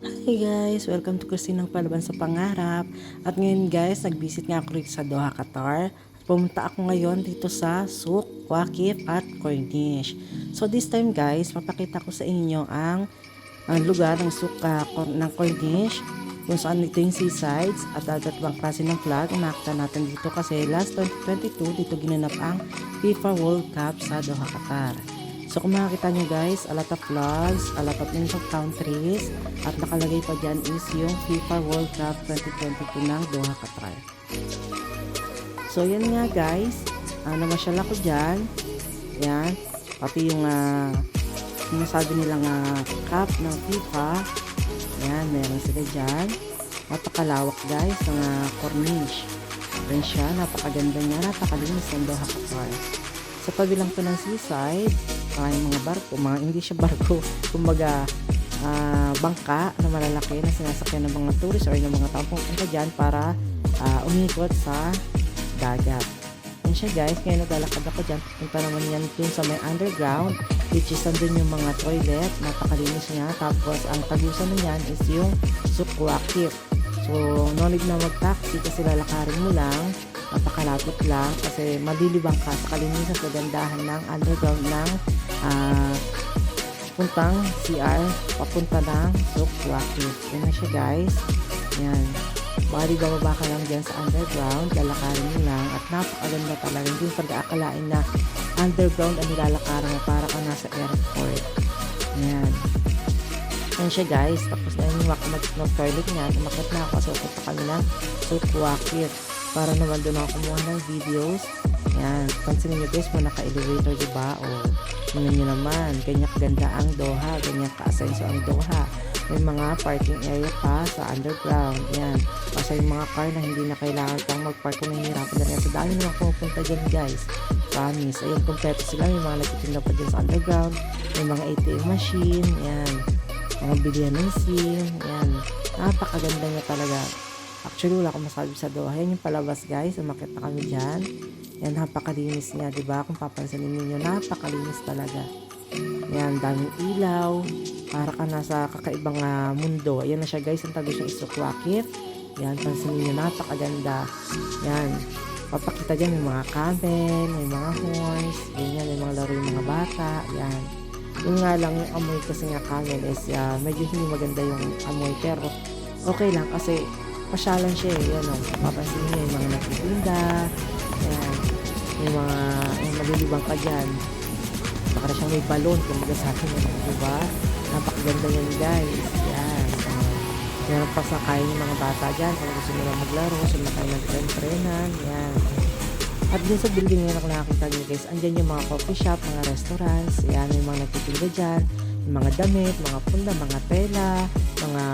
Hi guys! Welcome to Christine ng Palaban sa Pangarap. At ngayon guys, nag-visit nga ako rito sa Doha, Qatar. Pumunta ako ngayon dito sa Souk, Waqif at Corniche. So this time guys, mapakita ko sa inyo ang lugar ng Souk ng Corniche, kung saan ito yung seasides at dalawang klase ng flag nakita natin dito kasi last 2022 dito ginanap ang FIFA World Cup sa Doha, Qatar. So kung makikita nyo guys, a lot of flags, a lot of names of countries, at nakalagay pa dyan is yung FIFA World Cup 2022 ng Doha, Qatar. So yan nga guys, namasyal ako dyan. Yan, pati yung sinasabi nilang cup ng FIFA. Yan, meron sila dyan. Napakalawak guys, ng corniche. Yan siya, napakaganda niya, napakalinis ng Doha, Qatar. Sa tabi lang po ng seaside, yung mga barko, hindi siya barko, kumbaga bangka na malalaki na sinasakyan ng mga tourist or ng mga tao pupunta dyan para umikot sa dagat. Yan siya guys, ngayon naglalakad ako dyan, punta naman yan dun sa may underground, which is nandun yung mga toilet, napakalinis niya, tapos ang tagusan na yan is yung Souk Waqif. So no need na mag-taxi kasi lalakarin mo lang, napakalapit lang kasi malilibang ka sa kalinisan sa gandahan ng underground ng puntang CR papunta ng Souk Waqif. Yan na siya guys. Yan. Bali bababa ka lang dyan sa underground, lalakarin mo lang at napakaganda talaga. Hindi yung pag-aakalain na underground ang nilalakaran mo para ka nasa airport. Yan. Yan siya guys. Tapos na yung toilet niya. Umakit na ako kasi pupunta kami ng Souk Waqif para naman doon ako kumuha ng videos. Yan, pansinin nyo guys, mo naka-elevator diba? O, tingnan nyo naman, ganyan kaganda ang Doha, ganyan ka-asenso ang Doha. May mga parking area pa sa underground. Yan, kasi yung mga car na hindi na kailangan pang mag-park kung nahihirapan na rin. Sa dami naman pumupunta dyan guys. Promise, ayun, kompleto sila. May mga nagtitinda pa dyan sa underground. May mga ATM machine, yan. Mga bilihan ng SIM, yan. Napakaganda niya talaga. Actually, wala akong masabi sa Doha. Yan yung palabas guys, umakit na kami dyan. Yan, napakalinis niya, diba? Kung papansinin niyo, napakalinis talaga. Yan, daming ilaw. Para ka nasa kakaibang mundo. Ayan na siya guys, ang tabi siyang Souk Waqif. Yan, pansinin niyo, napakaganda. Yan, papakita dyan may mga camel, may mga horse, ganyan, may mga laro yung mga bata. Yan. Yung nga lang, yung amoy kasi nga camel is medyo hindi maganda yung amoy. Pero okay lang kasi pasyalan siya eh. Yan o, papansinin niyo yung mga nagtitinda. Yan. Yung mga malilibang ka dyan. Baka na siyang may balon kung baga sa akin yun, diba? Napakaganda yan guys. Yan. Meron pa sa kain yung mga bata dyan kung gusto nila maglaro, gusto nila kayo mag-tren-trenan. Yan. At din sa building yan ako nakakita nyo guys, andyan yung mga coffee shop, mga restaurants. Yan, yung mga nagtitinda dyan. Yung mga damit, mga punda, mga tela, mga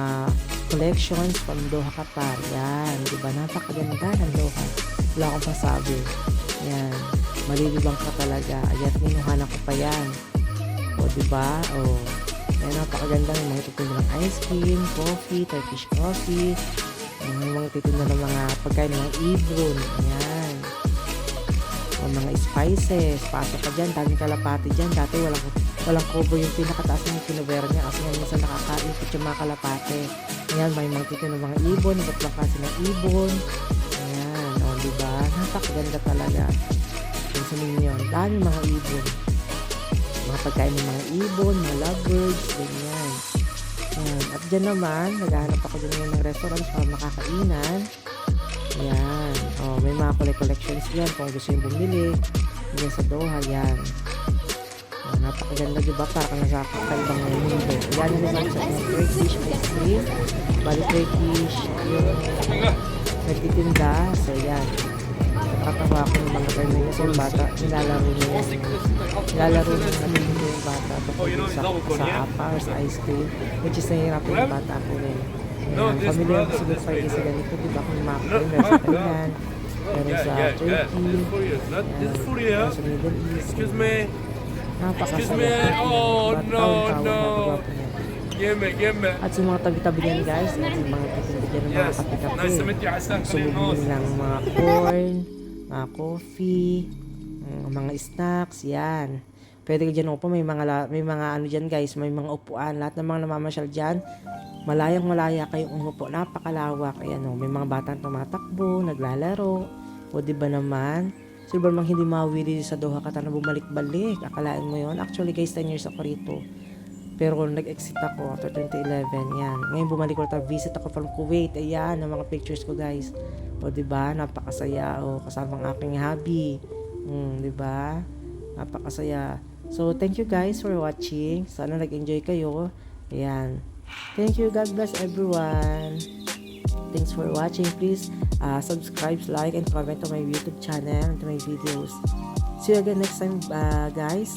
collections from Doha, Qatar. Yan. Diba? Napakaganda ng Doha. Wala akong pasabi. Yan. Malilibang ka talaga. Ayan, minuhanan ko pa yan. O, diba? O. Ayan, napakaganda. May mga titinda ng ice cream, coffee, Turkish coffee. May mga titinda ng mga pagkain ng ibon. Ayan. O, mga spices. Pasok ka dyan. Daming kalapati dyan. Dati walang cover yung pinakataas ng kinuwera niya kasi nga minsan nakakaipit yung mga kalapate. Ayan, may mga titinda ng mga ibon. Iba't lang kasi ng ibon. Ayan. O, diba? Napakaganda talaga. Sa ninyo, dami mga ibon, mga pagkain ng mga ibon, mga lovebirds, ganyan. Yan. At dyan naman naghahanap ako dyan ng restaurant para makakainan. Yan. O, may mga collections yan kung gusto yung bumili dyan sa Doha. Yan. O, napakaganda diba, para ka nasa kakaibang mundo. Yan na naman sa mga Turkish ice cream, bali Turkish yung nagtitinda. So yan, katawa ko ng mga tayo niya sa yung bata, nilalaro niya yung bata sa apa or sa ice cream, which is nahihirapan yung bata ko rin. Familiar ko siguro sa isa ganito, diba, kung makakain meron sa Thailand, meron sa Turkey, meron sa Middle East. Napakasaya, taon-taon at sa mga tabi-tabi yan guys, at sa mga tabi-tabi yan ng mga kape-kape, sumubili ng mga corn, mga coffee, mga snacks, yan. Pwede ka dyan upo, may mga ano dyan guys, may mga upuan. Lahat ng mga namamasyal dyan, malayang-malaya kayong umupo. Napakalawak. Ayan o, may mga batang tumatakbo, naglalaro. O diba naman? Silver mang hindi mawili sa Doha, Qatar na bumalik-balik. Akalain mo yon. Actually guys, 10 years ako rito. Pero nag-exit ako after 2011. Yan. Ngayon bumalik ko rito. Visit ako from Kuwait. Ayan, ang mga pictures ko guys. O diba? Napakasaya. O kasama ang aking hubby. Diba? Napakasaya. So, thank you guys for watching. Sana nag-enjoy kayo. Ayan. Thank you. God bless everyone. Thanks for watching. Please subscribe, like, and comment to my YouTube channel and to my videos. See you again next time, guys.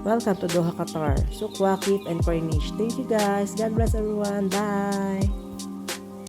Welcome to Doha, Qatar. Souq Waqif and Corniche. Thank you guys. God bless everyone. Bye.